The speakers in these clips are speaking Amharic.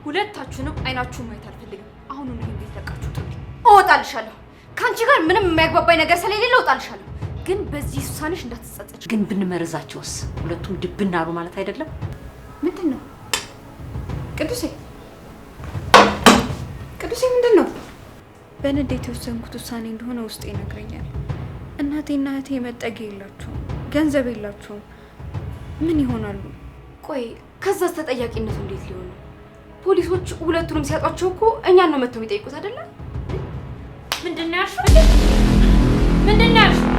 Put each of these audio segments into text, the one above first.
ሁለታችሁንም አይናችሁን ማየት አልፈልግም። አሁን ነው ይሄን ቤት ለቃችሁ ጥሩ። እወጣልሻለሁ። ካንቺ ጋር ምንም የማይግባባኝ ነገር ስለሌለ እወጣልሻለሁ። ግን በዚህ ውሳኔሽ እንዳትጸጸች። ግን ብንመረዛቸውስ? ሁለቱም ድብና አሉ ማለት አይደለም? ምንድነው? ቅዱሴ ምንድነው? በንዴት የወሰንኩት ውሳኔ እንደሆነ ውስጤ ይነግረኛል። እናቴና እህቴ መጠጊያ የላቸውም፣ ገንዘብ የላቸውም። ምን ይሆናሉ? ቆይ ከዛስ ተጠያቂነቱ እንዴት ሊሆን ነው? ፖሊሶች ሁለቱንም ሲያጧቸው እኮ እኛን ነው መጥተው የሚጠይቁት አይደለ? ምንድነው ያልሽው? ምንድነው ያልሽው?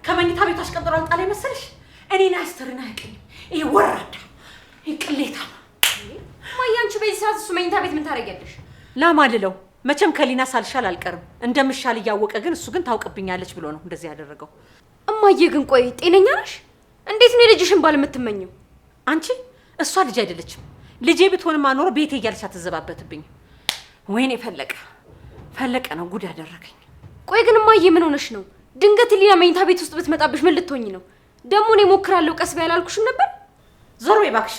ከመኝታ ቤት አስቀጥሮ አልጣለ መሰለሽ? እኔና አስተርና ያቀኝ ይሄ ወራዳ ይሄ ቅሌታ። ማይ አንቺ በዚህ ሰዓት እሱ መኝታ ቤት ምን ታረጊያለሽ? ላማልለው መቼም ከሊና ሳልሻል አልቀርም። እንደምሻል እያወቀ ግን እሱ ግን ታውቅብኛለች ብሎ ነው እንደዚህ ያደረገው። እማዬ ግን ቆይ ጤነኛ ነሽ? እንዴት ነው የልጅሽን ባል የምትመኘው? አንቺ እሷ ልጅ አይደለችም። ልጄ ብትሆንማ ኖሮ ቤቴ እያልሽ አትዘባበትብኝ። ወይኔ ፈለቀ ነው ጉድ ያደረገኝ። ቆይ ግን እማዬ ምን ሆነሽ ነው? ድንገት ሊና መኝታ ቤት ውስጥ ብትመጣብሽ ምን ልትሆኚ ነው? ደግሞ እኔ ሞክራለሁ ቀስ በይ አላልኩሽም ነበር? ዞር በይ እባክሽ።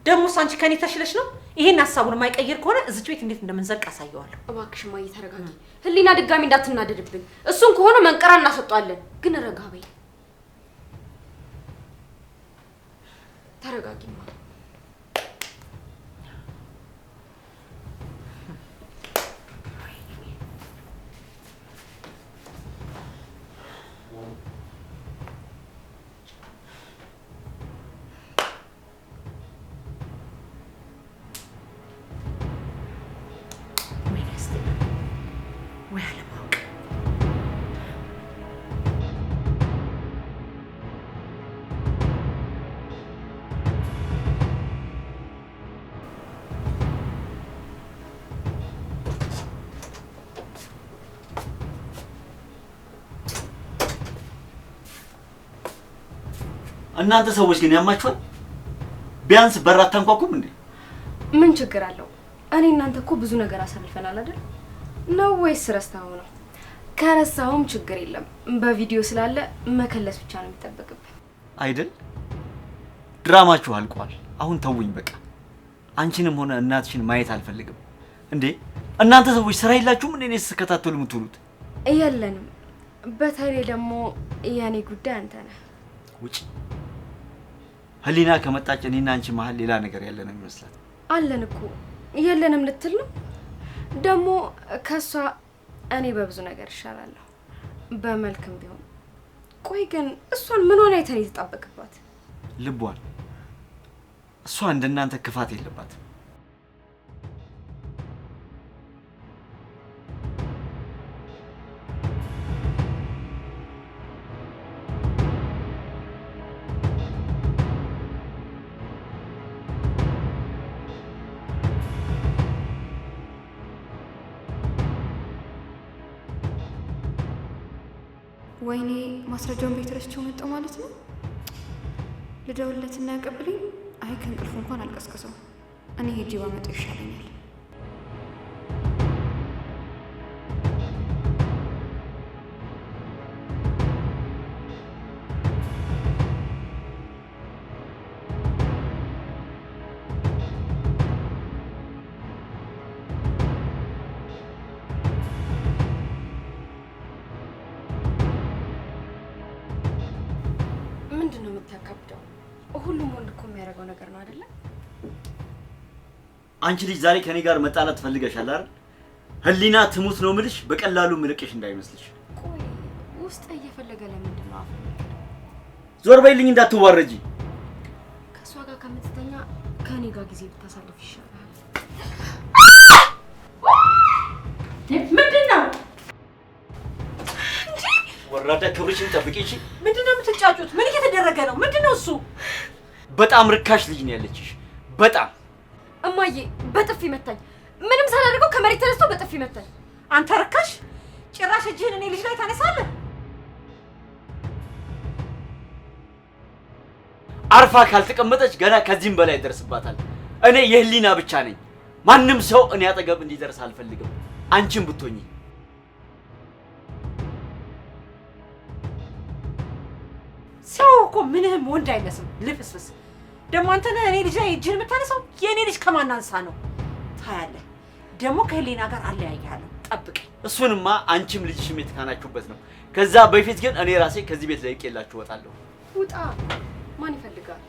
ደሞስ አንቺ ከኔ ተሽለሽ ነው? ይሄን ሐሳቡን የማይቀይር ከሆነ እዚች ቤት እንዴት እንደምንዘልቅ አሳየዋለሁ። እባክሽ እማዬ ተረጋጊ። ህሊና ድጋሚ እንዳትናደድብን። እሱን ከሆነ መንቀራ እናሰጣለን። ግን ረጋ በይ ተረጋጊማ። እናንተ ሰዎች ግን ያማችኋል። ቢያንስ በራት ታንኳኩም እንዴ? ምን ችግር አለው? እኔ እናንተ እኮ ብዙ ነገር አሳልፈናል አይደል? ነው ወይስ ረስተኸው ነው? ከረሳኸውም ችግር የለም። በቪዲዮ ስላለ መከለስ ብቻ ነው የሚጠበቅብን አይደል? ድራማችሁ አልቋል። አሁን ተውኝ በቃ። አንቺንም ሆነ እናትሽን ማየት አልፈልግም። እንዴ እናንተ ሰዎች ስራ የላችሁም እንዴ? እኔስ ተከታተሉ የምትሉት? የለንም። በተለይ ደግሞ የኔ ጉዳይ አንተ ነህ። ውጭ ህሊና ከመጣች እኔና አንቺ መሀል ሌላ ነገር ያለ ነው የሚመስላት። አለን እኮ የለንም ልትል ነው? ደግሞ ከሷ እኔ በብዙ ነገር እሻላለሁ፣ በመልክም ቢሆን። ቆይ ግን እሷን ምን ሆነ አይተን የተጣበቅባት? ልቧን። እሷ እንደናንተ ክፋት የለባት። ወይኔ ማስረጃውን ቤት ረስቼው መጣሁ ማለት ነው። ልደውልለትና ያቀብለኝ። አይ ከእንቅልፉ እንኳን አልቀስቅሰው። እኔ ሄጄ ባመጣው ይሻለኛል። ምንድነው የምታካብደው? ሁሉም ወንድ እኮ የሚያደርገው ነገር ነው አይደለ? አንቺ ልጅ ዛሬ ከኔ ጋር መጣላት ፈልገሻል አይደል? ህሊና ትሙት ነው ምልሽ፣ በቀላሉ ምልቅሽ እንዳይመስልሽ። ቆይ ውስጥ እየፈለገ ለምንድን ነው አፍ? ዞር በይልኝ እንዳትዋረጂ። ከሷ ጋር ከምትተኛ ከኔ ጋር ጊዜ ብታሳልፍ ይሻላል። ምንድነው? ወራዳ ክብርሽን ጠብቂ። እሺ ምንድነው የምትጫጩት? ምን እየተደረገ ነው? ምንድነው እሱ? በጣም ርካሽ ልጅ ነው ያለችሽ። በጣም እማ እማዬ በጥፊ መታኝ። ምንም ሳላደርገው ከመሬት ተነስቶ በጥፊ መታኝ። አንተ ርካሽ! ጭራሽ እጅህን እኔ ልጅ ላይ ታነሳለህ? አርፋ ካልተቀመጠች ገና ከዚህም በላይ ይደርስባታል። እኔ የህሊና ብቻ ነኝ። ማንም ሰው እኔ አጠገብ እንዲደርስ አልፈልግም። አንቺም ብትሆኚ ሰው እኮ ምንህም ወንድ አይመስልም። ልፍስፍስ ደግሞ አንተ ነህ እኔ ልጅ ላይ እጅህን የምታነሳው። የእኔ ልጅ ከማን አንሳ ነው? ታያለህ። ደግሞ ከህሊና ጋር አለያያለሁ። ጠብቀኝ። እሱንማ አንቺም ልጅሽም የተካናችሁበት ነው። ከዛ በፊት ግን እኔ ራሴ ከዚህ ቤት ላይ ቄላችሁ እወጣለሁ። ውጣ። ማን ይፈልጋል?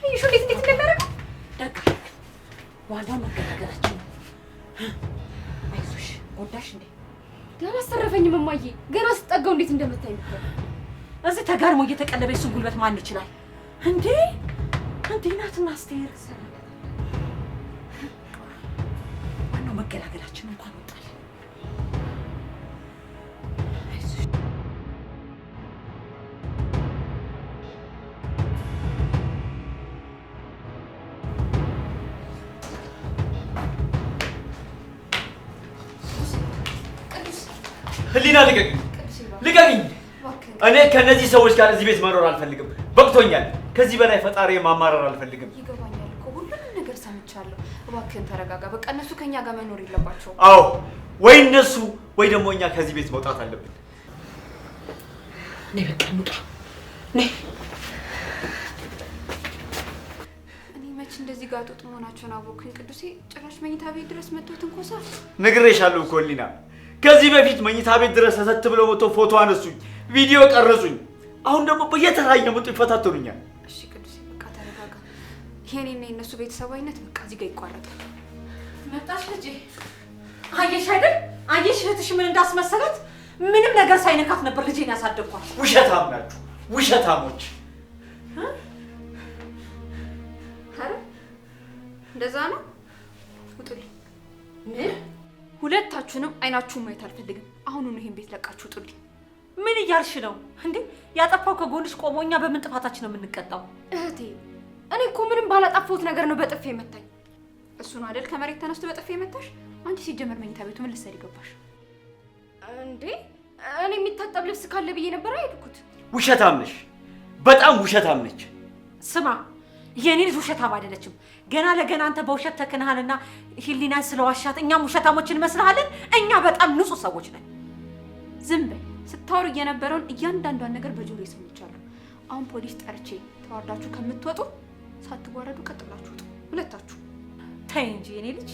ይሹ እንዴት እንደሚያደርግ ደግ ዋናው መገናገራችን ነው። አይዞሽ። ጎዳሽ እንዴ? ገና አስተረፈኝም እማዬ። ገና ስጠጋው እንዴት እንደምታይ ነበር። እዚህ ተጋርሞ እየተቀለበ እሱን ጉልበት ማን ይችላል እንዴ? እንዴ ናትና አስቴር ዋናው መገላገላችን እንኳን ወጣል። ህሊና ልቀቅኝ! ልቀቅኝ! እኔ ከነዚህ ሰዎች ጋር እዚህ ቤት መኖር አልፈልግም። በቅቶኛል። ከዚህ በላይ ፈጣሪ ማማረር አልፈልግም። ይገባኛል እኮ ሁሉንም ነገር ሰምቻለሁ። እባክህን ተረጋጋ። በቃ እነሱ ከኛ ጋር መኖር የለባቸውም። አዎ፣ ወይ እነሱ ወይ ደግሞ እኛ ከዚህ ቤት መውጣት አለብን። ነይ በቃ እንውጣ። ነይ። እኔ መች እንደዚህ ጋጦጥ መሆናቸውን አወኩኝ። ቅዱሴ ጭራሽ መኝታ ቤት ድረስ መጥቶ ትንኮሳ። ነግሬሻለሁ እኮ ህሊና። ከዚህ በፊት መኝታ ቤት ድረስ ተሰት ብለው መጥቶ ፎቶ አነሱኝ፣ ቪዲዮ ቀረጹኝ። አሁን ደግሞ በየተራ እየመጡ ይፈታተኑኛል። እሺ ቅዱሴ በቃ ተረጋጋ። የኔና የነሱ ቤተሰባዊነት በቃ እዚህ ጋር ይቋረጣል። መጣሽ ልጄ? አየሽ አይደል? አየሽ እህትሽ ምን እንዳስመሰላት? ምንም ነገር ሳይነካት ነበር ልጄን ያሳደግኳት። ውሸታም ናችሁ፣ ውሸታሞች። አረ እንደዛ ነው። ውጡልኝ። ምን? ሁለታችሁንም አይናችሁን ማየት አልፈልግም። አሁኑኑ ይሄን ቤት ለቃችሁ ውጡልኝ። ምን እያልሽ ነው እንዴ? ያጠፋው ከጎንሽ ቆሞ እኛ በምን ጥፋታችን ነው የምንቀጣው? እህቴ እኔ እኮ ምንም ባላጠፋሁት ነገር ነው በጥፌ የመታኝ። እሱ ነው አይደል ከመሬት ተነስቶ በጥፌ የመታሽ? አንቺ ሲጀመር መኝታ ቤቱ ምን ልትሰሪ ገባሽ እንዴ? እኔ የሚታጠብ ልብስ ካለ ብዬ ነበር አይልኩት። ውሸታም ነሽ፣ በጣም ውሸታም ነች። ስማ የኔ ልጅ ውሸታም አይደለችም። ገና ለገና አንተ በውሸት ተከናሃልና ህሊናን ስለዋሻት እኛም ውሸታሞችን እንመስልሃለን? እኛ በጣም ንጹህ ሰዎች ነን። ዝም በይ። ስታወሩ የነበረውን እያንዳንዷን ነገር በጆሮዬ ሰምቻለሁ። አሁን ፖሊስ ጠርቼ ተዋርዳችሁ ከምትወጡ ሳትዋረዱ ቀጥ ብላችሁ ውጡ ሁለታችሁ። ተይ እንጂ የኔ ልጅ።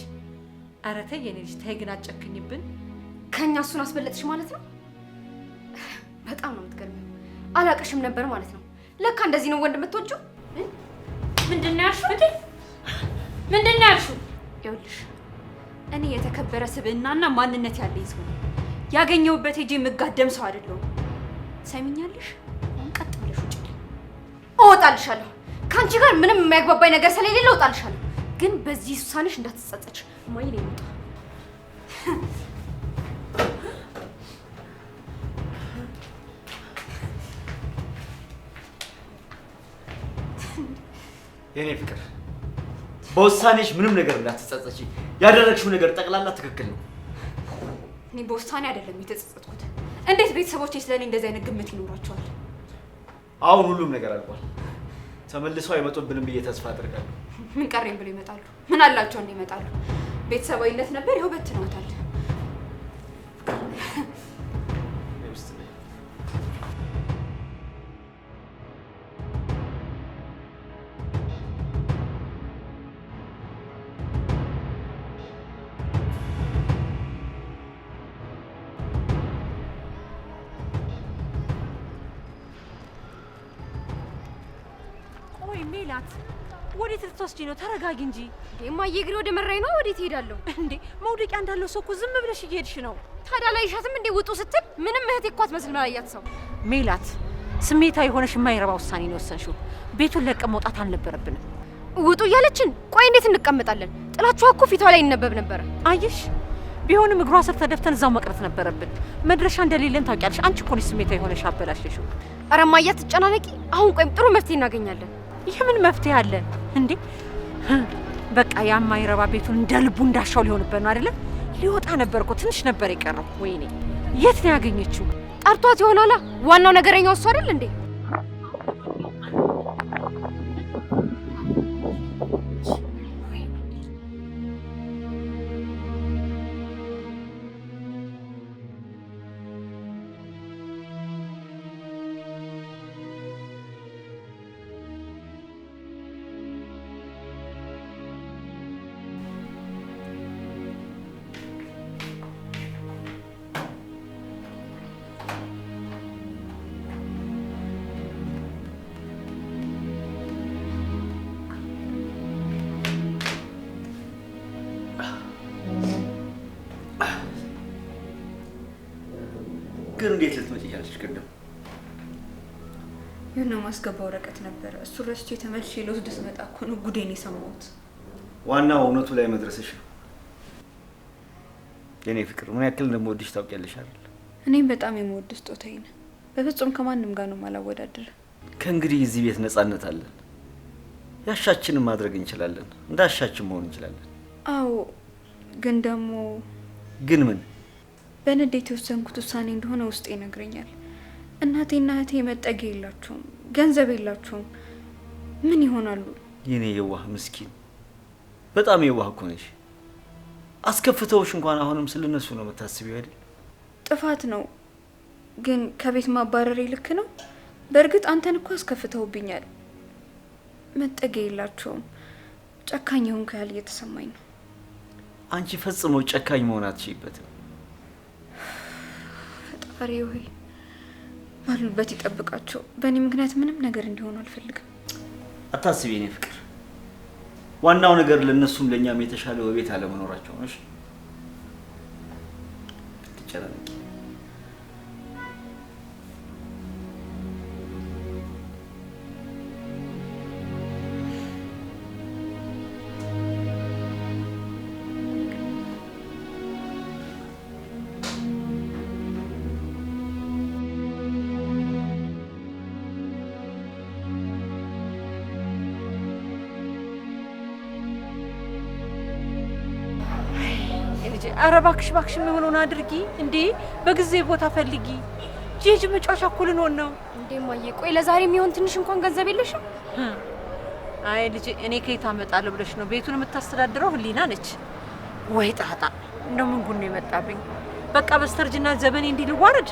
ኧረ ተይ የኔ ልጅ ተይ፣ ግን አጨክኝብን። ከኛ እሱን አስበለጥሽ ማለት ነው። በጣም ነው የምትገርሚው። አላቅሽም ነበር ማለት ነው። ለካ እንደዚህ ነው ወንድ የምትወጂው። ምንድን ነው ያልሽው? ምንድን ነው ያልሽው? ይኸውልሽ እኔ የተከበረ ስብዕናና ማንነት ያለኝ ሰው ነኝ። ያገኘሁበት ሄጄ የምጋደም ሰው አይደለሁም። ሰሚኛለሽ? አሁን ቀጥ ብለሽ ውጪ። እወጣልሻለሁ። ከአንቺ ጋር ምንም የማያግባባኝ ነገር ስለሌለ እወጣልሻለሁ። ግን በዚህ ውሳኔሽ እንዳትጸጸች። ማይል ይወጣ። የኔ ፍቅር በውሳኔሽ ምንም ነገር እንዳትጸጸቺ። ያደረግሽው ነገር ጠቅላላ ትክክል ነው። እኔ በውሳኔ አይደለም የተጸጸትኩት። እንዴት ቤተሰቦቼ ስለኔ እንደዚህ አይነት ግምት ይኖራቸዋል? አሁን ሁሉም ነገር አልቋል። ተመልሰው አይመጡብንም ብዬ ተስፋ አድርጋለሁ። ምን ቀረኝ ብሎ ይመጣሉ? ምን አላቸው እንደ ይመጣሉ? ቤተሰባዊነት ነበር፣ ይኸው በትነውታል። ሜላት ወዴት ልትወስጂ ነው? ተረጋጊ እንጂ። እማዬ እግሬ ወደ መራኝ ነው። ወዴት እሄዳለሁ እንዴ? መውደቂያ እንዳለው ሰው እኮ ዝም ብለሽ እየሄድሽ ነው። ታዲያ ላይሻትም እንዴ? ውጡ ስትል ምንም እህቴ እኮ አትመስል መላያት ሰው። ሜላት ስሜታዊ ሆነሽ የማይረባ ውሳኔ ነው የወሰንሽው። ቤቱን ለቀን መውጣት አልነበረብንም። ውጡ እያለችን ቆይ እንዴት እንቀመጣለን? ጥላችኋ እኮ ፊቷ ላይ ይነበብ ነበረ። አየሽ፣ ቢሆንም እግሯ ስር ተደፍተን እዛው መቅረት ነበረብን። መድረሻ እንደሌለን ታውቂያለሽ። አንቺ እኮ ነሽ ስሜታዊ ሆነሽ አበላሽሽው። ኧረ እማዬ አትጨናነቂ። አሁን ቆይም ጥሩ መፍትሄ እናገኛለን። የምን መፍትሄ አለ እንዴ? በቃ ያማይረባ ቤቱን እንደ ልቡ እንዳሻው ሊሆንበት ነው አይደለ? ሊወጣ ነበር እኮ ትንሽ ነበር የቀረው። ወይኔ የት ነው ያገኘችው? ጠርቷት ይሆናላ። ዋናው ነገረኛው እሱ አይደል እንዴ? ግን እንዴት ልትመጪ ቻልሽ? ቅድም የሆነ ማስገባ ወረቀት ነበር። እሱ ረስቼ ተመልሼ ልወስድ ስመጣ እኮ ነው ጉዴን የሰማሁት። ዋናው እውነቱ ላይ መድረስሽ ነው። የኔ ፍቅር ምን ያክል እንደምወድሽ ታውቂያለሽ አይደል? እኔም በጣም የምወድ ስጦታዬ ነው። በፍጹም ከማንም ጋር ነው ማላወዳደር። ከእንግዲህ እዚህ ቤት ነፃነት አለን። ያሻችንን ማድረግ እንችላለን። እንዳሻችን መሆን እንችላለን። አዎ፣ ግን ደግሞ ግን ምን? በንዴት የወሰንኩት ውሳኔ እንደሆነ ውስጤ ይነግረኛል። እናቴና እህቴ መጠጊያ የላቸውም፣ ገንዘብ የላቸውም። ምን ይሆናሉ? የኔ የዋህ ምስኪን፣ በጣም የዋህ እኮ ነሽ። አስከፍተውሽ እንኳን አሁንም ስለነሱ ነው የምታስቢው አይደል? ጥፋት ነው፣ ግን ከቤት ማባረሬ ልክ ነው? በእርግጥ አንተን እኮ አስከፍተውብኛል። መጠጊያ የላቸውም። ጨካኝ ሆንክ ያህል እየተሰማኝ ነው። አንቺ ፈጽሞ ጨካኝ መሆን አትችይበትም። ፈጣሪ ሆይ ባሉበት ይጠብቃቸው። በእኔ ምክንያት ምንም ነገር እንዲሆኑ አልፈልግም። አታስቢ የኔ ፍቅር። ዋናው ነገር ለነሱም ለኛም የተሻለ ቤት አለመኖራቸው ነው። እሺ ትጨናነቂ። ኧረ እባክሽ እባክሽ የሚሆነውን አድርጊ እንዴ! በጊዜ ቦታ ፈልጊ። ጂጂ መጫወቻ እኮ ልንሆን ነው እንዴ እማዬ። ቆይ ለዛሬ የሚሆን ትንሽ እንኳን ገንዘብ የለሽም? አይ ልጄ፣ እኔ ከየት አመጣለሁ ብለሽ ነው? ቤቱን የምታስተዳድረው ህሊና ነች። ወይ ጣጣ! እንደው ምን ጉድ ነው የመጣብኝ? በቃ በስተርጅና ዘመኔ እንዲህ ልዋረድ።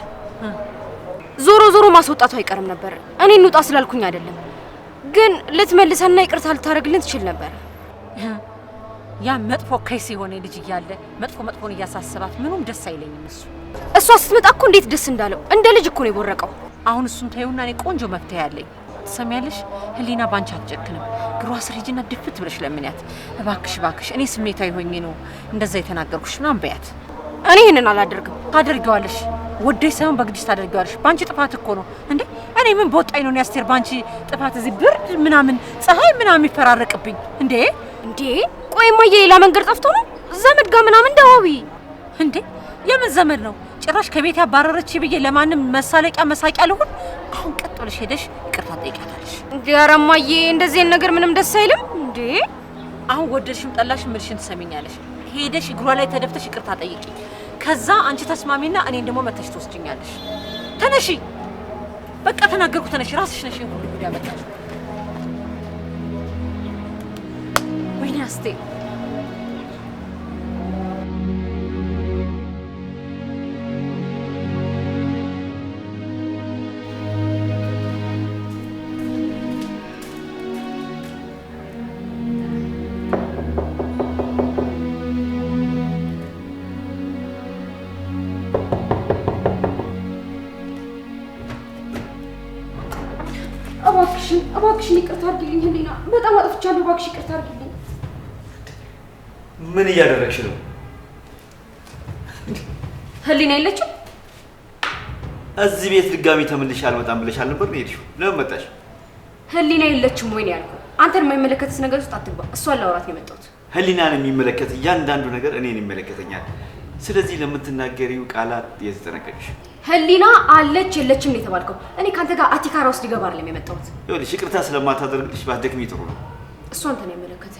ዞሮ ዞሮ ማስወጣቱ አይቀርም ነበር። እኔ እንውጣ ስላልኩኝ አይደለም፣ ግን ልትመልሰና ይቅርታ ልታደርግልን ትችል ነበር። ያ መጥፎ ከይስ የሆነ ልጅ እያለ መጥፎን እያሳሰባት ምኑም ደስ አይለኝም። እሷ ስትመጣ እኮ እንዴት ደስ እንዳለው! እንደ ልጅ እኮ ነው የቦረቀው። አሁን እሱን ታዩና እኔ ቆንጆ መፍትሄ ያለኝ። ትሰሚያለሽ? ህሊና ባንቺ አትጨክንም። ግሯ ስር ሂጂና ድፍት ብለሽ ለምንያት። እባክሽ እባክሽ፣ እኔ ስሜታዊ ሆኜ ነው እንደዛ የተናገርኩሽ ምናምን በያት። እኔ ይሄንን አላደርግም። ታደርጊዋለሽ። ወደሽ ሳይሆን በግድሽ ታደርጊዋለሽ። ባንቺ ጥፋት እኮ ነው እንዴ! እኔ ምን በወጣኝ ነው አስቴር ባንቺ ጥፋት እዚህ ብርድ ምናምን ፀሐይ ምናምን ይፈራረቅብኝ እንዴ? ቆይ እማዬ ሌላ መንገድ ጠፍቶ ነው? ዘመድ ጋር ምናምን ደዋዊ እንዴ? የምን ዘመድ ነው? ጭራሽ ከቤት ያባረረች ብዬ ለማንም መሳለቂያ መሳቂያ ልሁን? አሁን ቀጥ ብለሽ ሄደሽ ይቅርታ ጠይቃታለሽ። እንዴ ኧረ እማዬ እንደዚህ ነገር ምንም ደስ አይልም እንዴ። አሁን ወደድሽም ጠላሽም ምልሽን ትሰሚኛለሽ። ሄደሽ እግሯ ላይ ተደፍተሽ ይቅርታ ጠይቂ። ከዛ አንቺ ተስማሚና እኔን ደግሞ መተሽ ትወስጂኛለሽ። ተነሺ፣ በቃ ተናገርኩ። ተነሺ፣ ራስሽ ነሽ ሁሉ ጉድ ያመጣሽ። ወይኔ አስቴር እባክሽን ይቅርታ አድርጊልኝ ህሊና፣ በጣም አጥፍቻለሁ። እባክሽ ይቅርታ አድርጊልኝ። ምን እያደረግሽ ነው? ህሊና የለችም? እዚህ ቤት ድጋሚ ተመልሼ አልመጣም ብለሽ አልነበር ነው የሄድሽው? ለምን መጣሽ? ህሊና የለችም ወይ ነው ያልኩት። አንተን የማይመለከትስ ነገር ውስጥ አትግባ። እሷን ላውራት ነው የመጣሁት። ህሊናን የሚመለከት እያንዳንዱ ነገር እኔን ይመለከተኛል። ስለዚህ ለምትናገሪው ቃላት እየተጠነቀቅሽ። ህሊና አለች የለችም ነው የተባልከው። እኔ ካንተ ጋር አቲካራ ውስጥ ሊገባ አይደለም የመጣሁት። ይኸውልሽ ይቅርታ ስለማታደርግልሽ ባትደክሚ ጥሩ ነው። እሱ አንተን ያመለከተ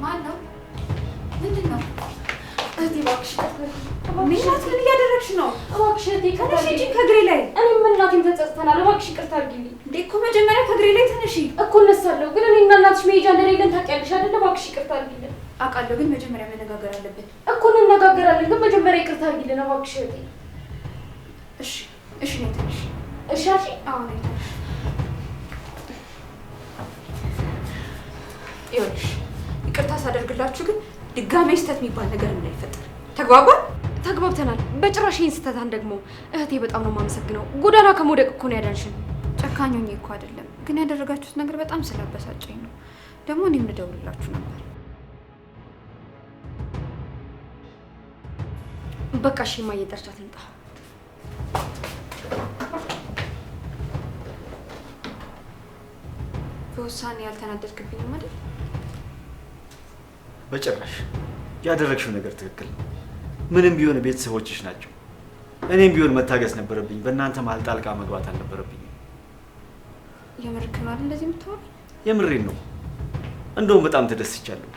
ማን ነው? ምንድን ነው? እህቴ እባክሽ ሜላት ምን እያደረግሽ ነው? እባክሽ እህቴ ተነሺ ከእግሬ ላይ። እኔም እናቴም ተጸጽተናል። እባክሽ ይቅርታ አድርጊልኝ። እንዴ እኮ መጀመሪያ ከእግሬ ላይ ተነሺ። እኮ እነሳለሁ ግን እኔና እናትሽ መሄጃ እንደሌለን ታውቂያለሽ አይደለ? እባክሽ ይቅርታ አድርጊልኝ። አውቃለሁ ግን መጀመሪያ መነጋገር አለብን እኮ እንነጋገራለን ግን መጀመሪያ ይቅርታ አድርጊልኝ እባክሽ እህቴ። እሺ እሺ ነይ ተነሺ። እሺ አሺ አዎ ነይ ተነሺ። ይኸውልሽ ይቅርታ ሳደርግላችሁ ግን ድጋሜ ስህተት የሚባል ነገር እንዳይፈጠር ተግባባን? ተግባብተናል። በጭራሽ ይሄን ስተታን ደግሞ እህቴ በጣም ነው የማመሰግነው። ጎዳና ከመውደቅ እኮ ነው ያዳንሽን። ጨካኝ ሆኜ እኮ አይደለም ግን ያደረጋችሁት ነገር በጣም ስላበሳጨኝ ነው። ደግሞ እኔም ልደውልላችሁ ነበር። በቃ እሺ እማዬ ጠርቻት ልምጣ። በውሳኔ ያልተናደድክብኝም አይደል? በጭራሽ ያደረግሽው ነገር ትክክል ነው። ምንም ቢሆን ቤተሰቦችሽ ናቸው። እኔም ቢሆን መታገስ ነበረብኝ። በእናንተ መሀል ጣልቃ መግባት አልነበረብኝም። የምርክን አይደል እንደዚህ የምታወራው? የምሬን ነው። እንደውም በጣም ተደስቻለሁ።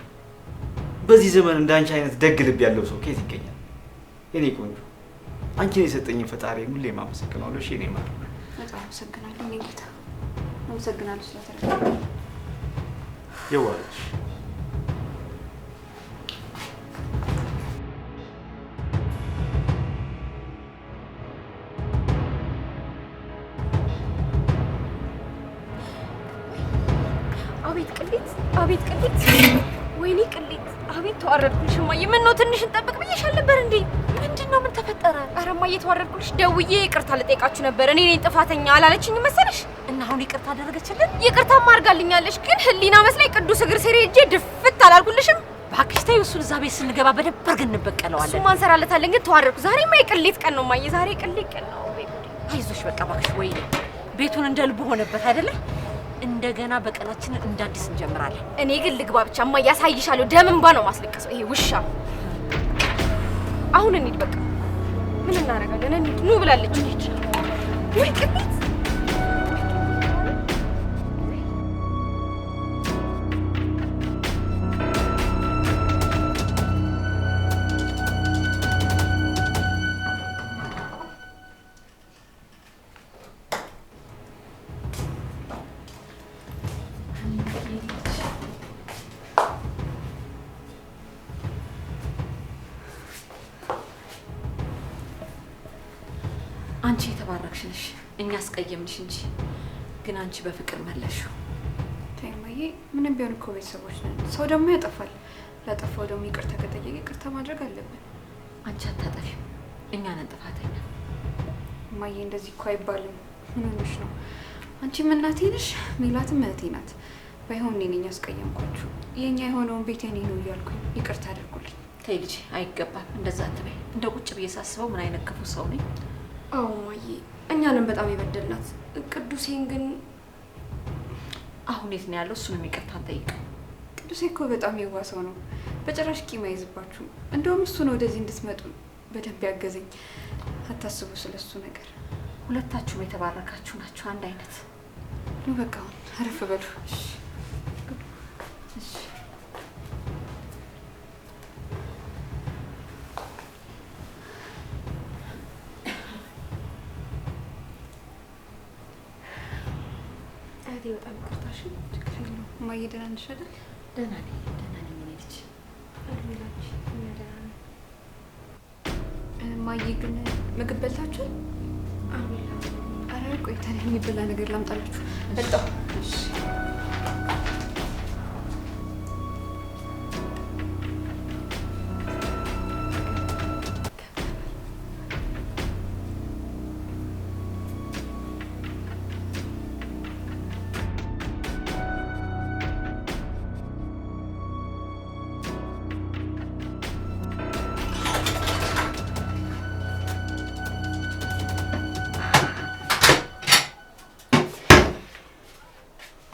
በዚህ ዘመን እንዳንቺ አይነት ደግ ልብ ያለው ሰው ከየት ይገኛል? የኔ ቆንጆ አንቺን የሰጠኝን ፈጣሪ ሁሌም አመሰግናለሁ። እሺ እኔ ማለት በጣም አመሰግናለሁ። እኔ ጌታ አመሰግናለሁ ስለተረዳኸኝ። የዋለሽ አቤት ቅሌት! አቤት ቅሌት! ወይኔ ቅሌት! አቤት ተዋረድኩልሽ እማዬ። ምን ነው ትንሽ እንጠብቅ ብዬሽ አልነበር እንዴ? ምንድነው? ምን ተፈጠረ? ኧረ እማዬ ተዋረድኩልሽ። ደውዬ ይቅርታ ልጠይቃችሁ ነበር። እኔ ነኝ ጥፋተኛ አላለችኝ መሰለሽ? እና አሁን ይቅርታ አደረገችልን? ይቅርታማ አድርጋልኛለች። ግን ህሊና መስላኝ ቅዱስ እግር ስር ሄጄ ድፍት አላልኩልሽም? እባክሽ ተይው። እሱን እዛ ቤት ስንገባ በደንብ አድርገን እንበቀለዋለን። እሱማ እንሰራለታለን። ግን ተዋረድኩ። ዛሬማ የቅሌት ቀን ነው እማዬ። ዛሬ ቅሌት ቀን ነው። አይዞሽ በቃ እባክሽ። ወይኔ ቤቱን እንደ ልቡ ሆነበት አይደለ? እንደገና በቀናችንን እንዳዲስ እንጀምራለን። እኔ ግን ልግባ ብቻ እማዬ። ያሳይሻለሁ። ደም እንባ ነው ማስለቀሰው ይሄ ውሻ። አሁን እንሂድ በቃ። ምን እናደርጋለን? እንሂድ። ኑ ብላለች። እንሂድ። ወይ ቅሌት! አንቺ የተባረክሽ ነሽ። እኛ አስቀየምንሽ እንጂ ግን አንቺ በፍቅር መለሽው። ተይማዬ ምንም ቢሆን እኮ ቤተሰቦች ነን። ሰው ደግሞ ያጠፋል። ላጠፋው ደግሞ ይቅርታ ከጠየቀ ይቅርታ ማድረግ አለብን። አንቺ አታጠፊም፣ እኛ ነን ጥፋተኛ። እማዬ እንደዚህ እኮ አይባልም። ምን ሆነሽ ነው? አንቺም እናቴ ነሽ፣ ሜላትም እህቴ ናት። ባይሆን እኔ ነኝ ያስቀየምኳችሁ። የኛ የሆነውን ቤት የኔ ነው እያልኩኝ ይቅርታ አድርጉልኝ። ተይ ልጄ፣ አይገባም እንደዛ አትበይ። እንደ ቁጭ ብዬ ሳስበው ምን አይነት ክፉ ሰው ነኝ። አዎ እማዬ፣ እኛንም በጣም የበደልናት። ቅዱሴን ግን አሁን የት ነው ያለው? እሱንም ይቅርታ እንጠይቀው። ቅዱሴ እኮ በጣም የዋህ ሰው ነው። በጭራሽ ቂም አይዝባችሁም። እንደውም እሱ ነው ወደዚህ እንድትመጡ በደንብ ያገዘኝ። አታስቡ ስለሱ ነገር። ሁለታችሁም የተባረካችሁ ናችሁ። አንድ አይነት ነው። በቃ አሁን አረፍ በሉ። እሺ በጣም ይቅርታሽ። ችግር የለውም እማዬ። ደህና ነሽ አይደል? ደህና ነኝ፣ ደህና ነኝ። ምን ልጅ አድሚላች እኛ ደህና ነን። እማዬ ግን ምግብ በልታችኋል? አሚላ ኧረ ቆይተን የሚበላ ነገር ላምጣላችሁ። በጣም እሺ።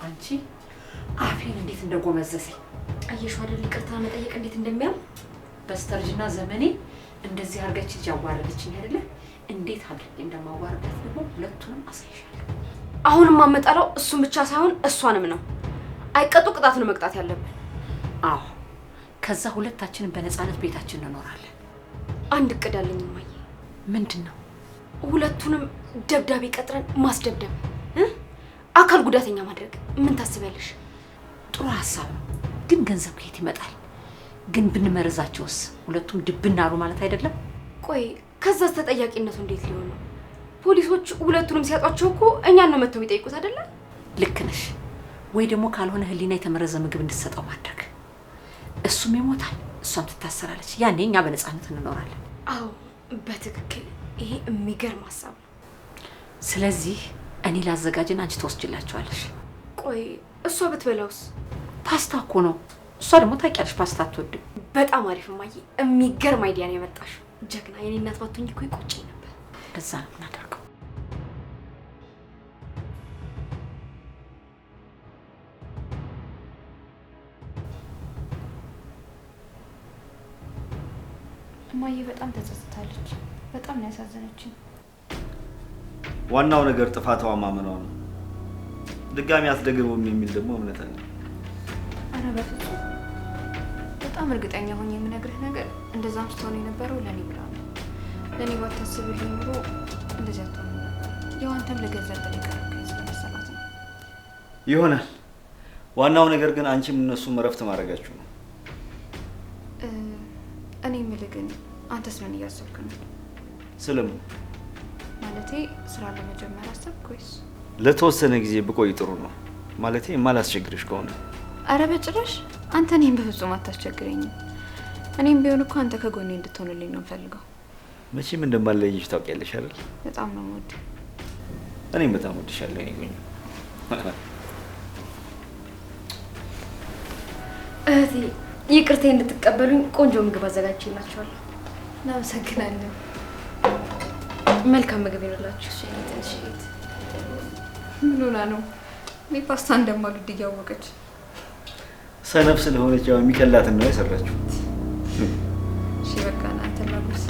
አንቺ አፌን እንዴት እንደጎመዘሰኝ አየሽው አይደል? ይቅርታ መጠየቅ እንዴት እንደሚያም በስተርጅና ዘመኔ እንደዚህ አርገች ልጅ አዋረደችኝ አይደለ? እንዴት አድርጌ እንደማዋረዳት ደግሞ ሁለቱንም አሳይሻለሁ። አሁንም ማመጣለው እሱን ብቻ ሳይሆን እሷንም ነው። አይቀጡ ቅጣት ነው መቅጣት ያለብን። አዎ ከዛ ሁለታችንን በነፃነት ቤታችን እንኖራለን። አንድ እቅድ አለኝ እማዬ። ምንድነው? ሁለቱንም ደብዳቤ ቀጥረን ማስደብደብ፣ አካል ጉዳተኛ ማድረግ። ምን ታስቢያለሽ? ጥሩ ሀሳብ ነው፣ ግን ገንዘብ ከየት ይመጣል? ግን ብንመርዛቸውስ ሁለቱም ድብና አሉ ማለት አይደለም? ቆይ ከዛስ ተጠያቂነቱ እንዴት ሊሆን ነው? ፖሊሶች ሁለቱንም ሲያጧቸው እኮ እኛን ነው መተው የሚጠይቁት አይደለ? ልክ ነሽ። ወይ ደግሞ ካልሆነ ህሊና የተመረዘ ምግብ እንድትሰጠው ማድረግ። እሱም ይሞታል፣ እሷም ትታሰራለች። ያኔ እኛ በነፃነት እንኖራለን። አዎ በትክክል ይሄ የሚገርም ሀሳብ ነው። ስለዚህ እኔ ላዘጋጅና አንቺ ትወስጂላቸዋለሽ። ቆይ እሷ ብትበላውስ? ፓስታ እኮ ነው። እሷ ደግሞ ታውቂያለሽ ፓስታ አትወድም። በጣም አሪፍ እማዬ፣ የሚገርም አይዲያ ነው ያመጣሽው። ጀግና። የኔ እናት ባትሆኚ እኮ ይቆጨኝ ነበር። ለዛ ነው የምናደርገው። እማዬ በጣም ተጸጽታለች። በጣም ነው ያሳዘነችኝ። ዋናው ነገር ጥፋቷ ማመኗ ነው። ድጋሚ አትደግመውም የሚል ደግሞ እምነት አለ። አረ በፍጹም። በጣም እርግጠኛ ሆኜ የምነግርህ ነገር እንደዛም ስትሆን የነበረው ለኔ ብላ ነው። ለኔ ባታስብልኝ ኑሮ እንደዚያ አትሆንም ነበር። ያው አንተም ለገንዘብ ብለህ ቀረብከኝ ስለመሰላት ነው። ይሆናል። ዋናው ነገር ግን አንቺም እነሱም እረፍት ማድረጋችሁ ነው። እኔ የምልህ ግን አንተስ ምን እያሰብክ ነው? ስለምን? ማለቴ ስራ ለመጀመር አሰብክ ወይስ? ለተወሰነ ጊዜ ብቆይ ጥሩ ነው። ማለቴ የማላስቸግርሽ ከሆነ። አረ በጭራሽ። አንተ እኔም በፍጹም አታስቸግረኝም። እኔም ቢሆን እኮ አንተ ከጎኔ እንድትሆንልኝ ነው የምፈልገው። መቼም እንደማለይሽ ታውቂያለሽ አይደል? በጣም ነው የምወድህ። እኔም በጣም ወድሻለሁ የኔ ቆንጆ። እህቴ ይቅርታ እንድትቀበሉኝ ቆንጆ ምግብ አዘጋጅቼላችኋለሁ። እናመሰግናለን። መልካም ምግብ ይሁንላችሁ። ትንሽ ምን ሆና ነው? እኔ ፓስታ እንደማልወድ እያወቀች ሰነፍ ስለሆነች ያው የሚቀላትን ነው የሰራችው። እሺ በቃ አንተ ላጉርስ።